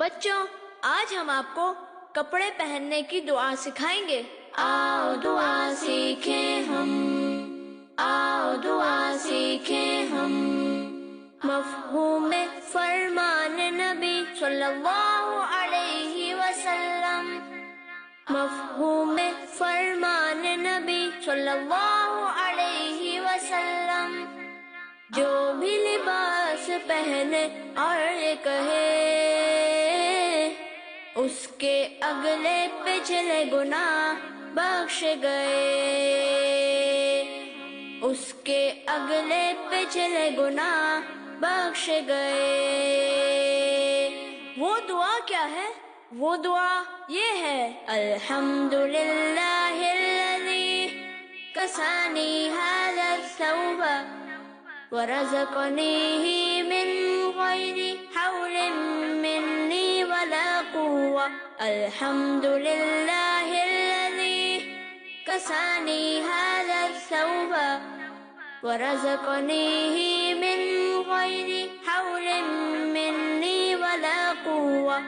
بچوں، آج ہم آپ کو کپڑے پہننے کی دعا سکھائیں گے۔ آؤ دعا سیکھیں ہم، آؤ دعا سیکھیں ہم۔ مفہوم فرمان نبی صلی اللہ علیہ وسلم، مفہوم فرمان نبی صلی اللہ علیہ وسلم۔ جو بھی لباس پہنے اور کہے اس کے اگلے پچھلے گناہ بخش گئے، اس کے اگلے پچھلے گناہ بخش گئے۔ وہ دعا کیا ہے؟ وہ دعا یہ ہے: الحمدللہ الذی کسانی ھذا الثوب ورزقنیہ من غیر حول منی ولا قوة۔ الحمدللہ الذی کسانی ھذا الثوب ورزقنیہ من غیر حول منی ولا قوة۔